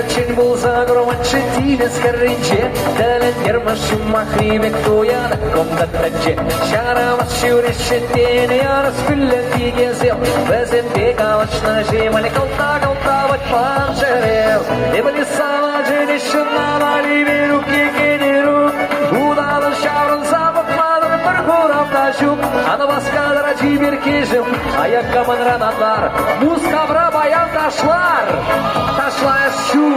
Очень был загромадший тибет скорриче, Талентер машумахри бектуя на комдатаче. Шара машури шетене, я распылен тигезел, Везен бекалачна жимали колта вот паншерел. И были сала женщина на ливе руки генеру, Удалын шаврын запах мадын бір құрапташуп, Аны басқадыра жиберкежім, аяққа мыңрананлар, Муз қабра баян ташлар, ташлая шу.